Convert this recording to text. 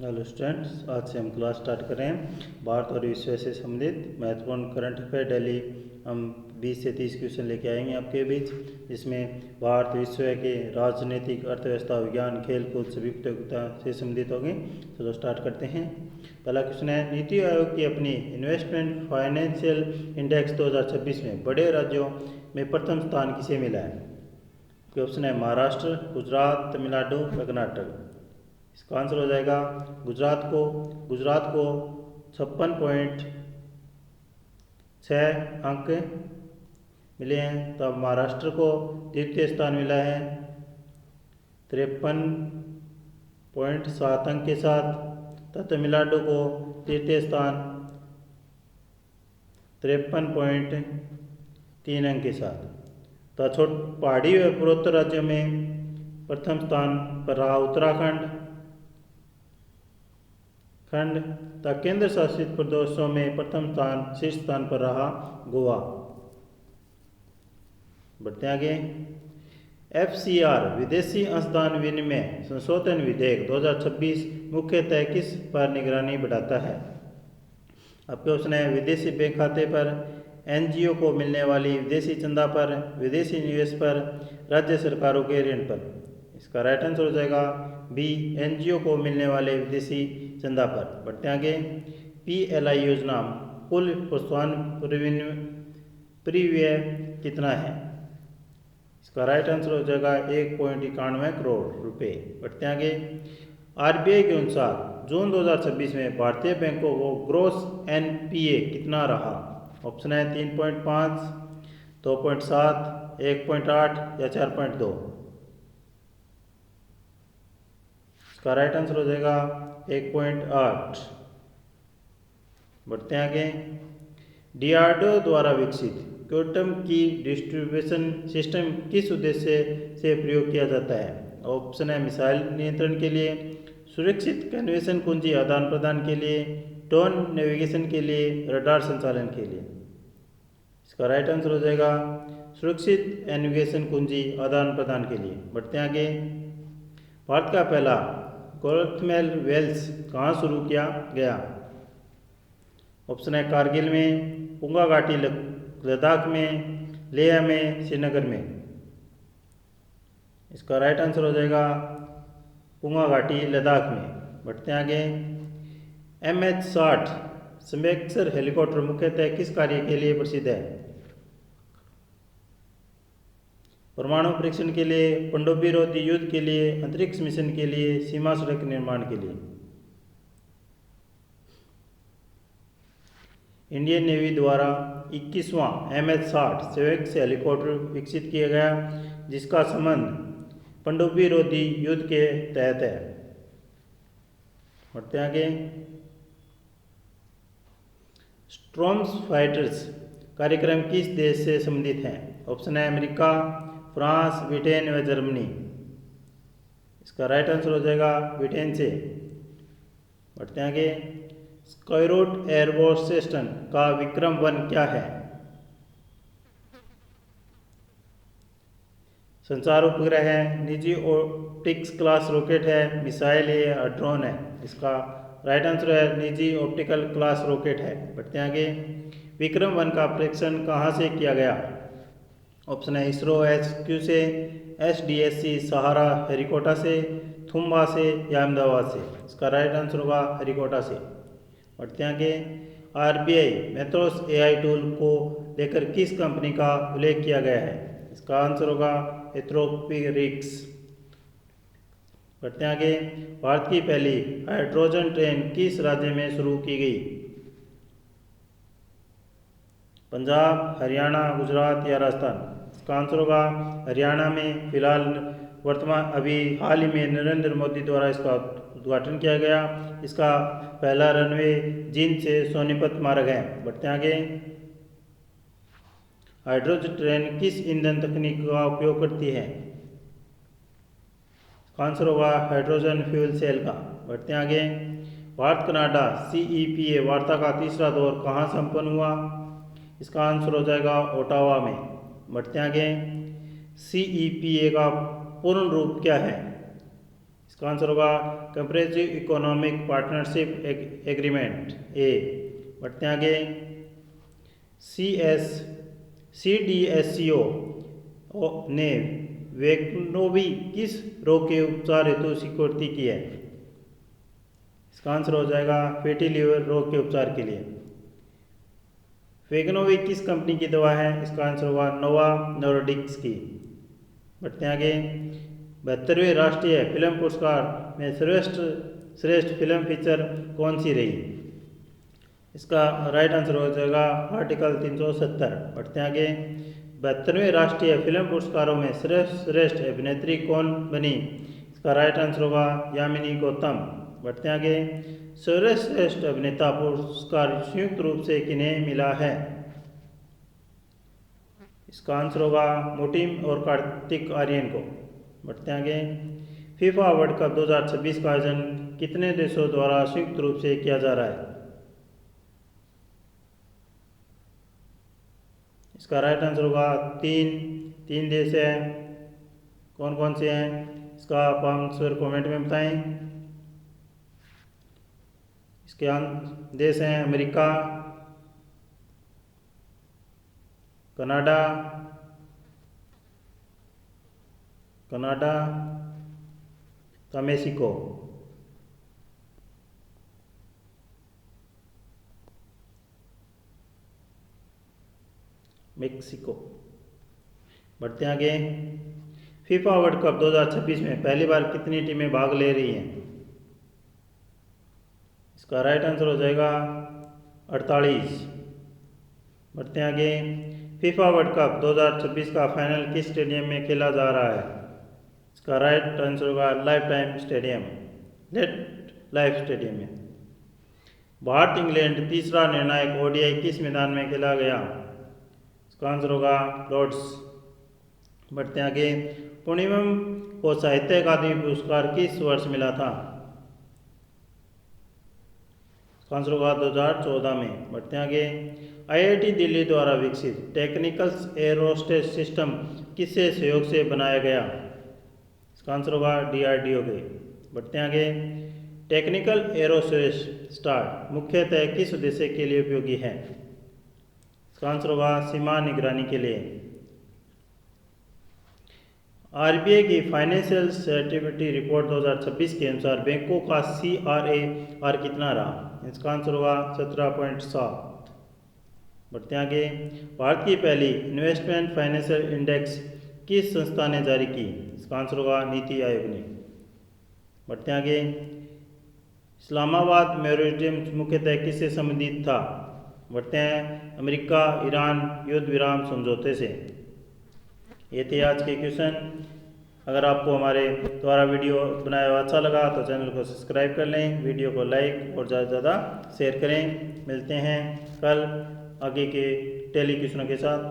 Hello students, आज से हम क्लास स्टार्ट करें। भारत और विश्व से संबंधित महत्वपूर्ण करंट अफेयर डेली हम 20 से 30 क्वेश्चन लेके आएंगे आपके बीच, जिसमें भारत विश्व के राजनीतिक, अर्थव्यवस्था, विज्ञान, खेल कूद सभी प्रतियोगिता से संबंधित होंगे। चलो स्टार्ट करते हैं। पहला क्वेश्चन है, नीति आयोग की अपनी इन्वेस्टमेंट फाइनेंशियल इंडेक्स 2026 में बड़े राज्यों में प्रथम स्थान किसे मिला है? ऑप्शन है महाराष्ट्र, गुजरात, तमिलनाडु, कर्नाटक। इसका आंसर हो जाएगा गुजरात को 56.6 अंक मिले हैं। तब महाराष्ट्र को द्वितीय स्थान मिला है 53.7 अंक के साथ। तथा तमिलनाडु को तृतीय स्थान 53.3 अंक के साथ। तथा पहाड़ी व पूर्वोत्तर राज्यों में प्रथम स्थान पर रहा उत्तराखंड तथा केंद्र शासित प्रदेशों में प्रथम स्थान शीर्ष स्थान पर रहा गोवा। बढ़ते आगे। FCR विदेशी अंशदान विनिमय संशोधन विधेयक 2026 मुख्यतः किस पर निगरानी बढ़ाता है? आपके ऑप्शन है विदेशी बैंक खाते पर, NGO को मिलने वाली विदेशी चंदा पर, विदेशी निवेश पर, राज्य सरकारों के ऋण पर। इसका राइट आंसर हो जाएगा बी, NGO को मिलने वाले विदेशी चंदा पर। बढ़ते आगे। PLI योजना कुल प्रोत्साहन परिव्यय कितना है? इसका राइट आंसर हो जाएगा 1.91 करोड़ रुपए। बढ़ते आगे। RBI के अनुसार जून 2026 में भारतीय बैंकों को ग्रोस NPA कितना रहा? ऑप्शन है 3.5, 2.7, 1.8 या 4.2। इसका राइट आंसर हो जाएगा 1.8। बढ़ते आगे। DRDO द्वारा विकसित क्वांटम की डिस्ट्रीब्यूशन सिस्टम किस उद्देश्य से प्रयोग किया जाता है? ऑप्शन है मिसाइल नियंत्रण के लिए, सुरक्षित कन्वेंशन कुंजी आदान प्रदान के लिए, ड्रोन नेविगेशन के लिए, रडार संचालन के लिए। इसका राइट आंसर हो जाएगा सुरक्षित नेविगेशन कुंजी आदान प्रदान के लिए। बढ़ते आगे। भारत का पहला गोल्फमेल वेल्स कहाँ शुरू किया गया? ऑप्शन है कारगिल में, पुंगा घाटी लद्दाख में, लेह में, श्रीनगर में। इसका राइट आंसर हो जाएगा पुंगा घाटी लद्दाख में। बढ़ते आगे। MH-60 स्मेक्सर हेलीकॉप्टर मुख्यतः किस कार्य के लिए प्रसिद्ध है? परमाणु परीक्षण के लिए, पनडुब्बी रोधी युद्ध के लिए, अंतरिक्ष मिशन के लिए, सीमा सड़क निर्माण के लिए। इंडियन नेवी द्वारा 21वां MH-60 स्मेक्स हेलीकॉप्टर विकसित किया गया, जिसका संबंध पनडुब्बी रोधी युद्ध के तहत है। बढ़ते आगे। स्टॉर्म फाइटर्स कार्यक्रम किस देश से संबंधित है? ऑप्शन है अमेरिका, फ्रांस, ब्रिटेन व जर्मनी। इसका राइट आंसर हो जाएगा ब्रिटेन से। बढ़ते आगे। स्काईरूट एयरबोर्स सिस्टम का विक्रम-1 क्या है? संचार उपग्रह है, निजी ऑप्टिक्स क्लास रॉकेट है, मिसाइल है या ड्रोन है। इसका राइट आंसर है निजी ऑप्टिकल क्लास रॉकेट है। बढ़ते आगे। विक्रम-1 का परीक्षण कहाँ से किया गया? ऑप्शन है इसरो HQ से, SDSC सहारा हरिकोटा से, थुम्बा से या अहमदाबाद से। इसका राइट आंसर होगा हरिकोटा से। बढ़ते आगे। RBI मेथोस AI टूल को लेकर किस कंपनी का उल्लेख किया गया है? इसका आंसर होगा एथरोपिक्स। बढ़ते आगे। भारत की पहली हाइड्रोजन ट्रेन किस राज्य में शुरू की गई? पंजाब, हरियाणा, गुजरात या राजस्थान। इसका आंसर होगा हरियाणा में। फिलहाल अभी हाल ही में नरेंद्र मोदी द्वारा इसका उद्घाटन किया गया। इसका पहला रनवे जींद से सोनीपत मार्ग है। बढ़ते आगे। हाइड्रोजन ट्रेन किस ईंधन तकनीक का उपयोग करती है? आंसर होगा हाइड्रोजन फ्यूल सेल का। बढ़ते आगे। भारत कनाडा CEPA वार्ता का तीसरा दौर कहाँ संपन्न हुआ? इसका आंसर हो जाएगा ओटावा में। बढ़ते आगे। CEPA का पूर्ण रूप क्या है? इसका आंसर होगा कंप्रेहेंसिव इकोनॉमिक पार्टनरशिप एग्रीमेंट ए। बढ़ते हैं आगे। CDSCO ने वैक्नोवी किस रोग के उपचार हेतु स्वीकृति की है? इसका आंसर हो जाएगा फैटी लीवर रोग के उपचार के लिए। वैक्नोवी किस कंपनी की दवा है? इसका आंसर होगा नोवा नोर्डिक्स की। बढ़ते हैं आगे। 72वें राष्ट्रीय फिल्म पुरस्कार में श्रेष्ठ फिल्म फीचर कौन सी रही? इसका राइट आंसर हो जाएगा आर्टिकल 370। बढ़ते हैं आगे। 72वें राष्ट्रीय फिल्म पुरस्कारों में श्रेष्ठ अभिनेत्री कौन बनी? इसका राइट आंसर होगा यामिनी गौतम। बढ़ते हैं आगे। सर्वश्रेष्ठ अभिनेता पुरस्कार संयुक्त रूप से किन्हें मिला है? इसका आंसर होगा मोटिम और कार्तिक आर्यन को। बढ़ते हैं आगे। फीफा वर्ल्ड कप 2026 का आयोजन कितने देशों द्वारा संयुक्त रूप से किया जा रहा है? इसका राइट आंसर होगा तीन देश हैं। कौन कौन से हैं इसका आप आंसर कमेंट में बताएं। इसके देश हैं अमेरिका, कनाडा का मेक्सिको। बढ़ते हैं आगे। फीफा वर्ल्ड कप 2026 में पहली बार कितनी टीमें भाग ले रही हैं? इसका राइट आंसर हो जाएगा 48। बढ़ते हैं आगे। फीफा वर्ल्ड कप 2026 का फाइनल किस स्टेडियम में खेला जा रहा है? इसका राइट आंसर होगा लाइफ स्टेडियम में। भारत इंग्लैंड तीसरा निर्णायक ओडीआई किस मैदान में खेला गया? इसका आंसर होगा लॉर्ड्स। बढ़ते हैं आगे। पूर्णिमम को साहित्य अकादमी पुरस्कार किस वर्ष मिला था? इसका आंसर होगा 2014 में। बढ़ते हैं आगे। IIT दिल्ली द्वारा विकसित टेक्निकल एरोस्पेस सिस्टम किससे सहयोग से बनाया गया? इसका आंसर होगा DRDO के। बढ़ते हैं आगे। टेक्निकल एरोस्पेस स्टार मुख्यतः किस उद्देश्य के लिए उपयोगी है? इसका आंसर होगा सीमा निगरानी के लिए। RBI की फाइनेंशियल स्टेबिलिटी रिपोर्ट 2026 के अनुसार बैंकों का CRAR कितना रहा? इसका आंसर होगा 17.7। बढ़ते हैं आगे। भारत की पहली इन्वेस्टमेंट फाइनेंशियल इंडेक्स किस संस्था ने जारी की? इसका आंसर होगा नीति आयोग ने। बढ़ते हैं आगे। इस्लामाबाद मेमोरेंडम मुख्यतः किससे संबंधित था? बढ़ते हैं अमेरिका ईरान युद्ध विराम समझौते से। ये थे आज के क्वेश्चन। अगर आपको हमारे द्वारा वीडियो बनाया हुआ अच्छा लगा तो चैनल को सब्सक्राइब कर लें, वीडियो को लाइक और ज़्यादा से ज़्यादा शेयर करें। मिलते हैं कल आगे के डेली क्वेश्चनों के साथ।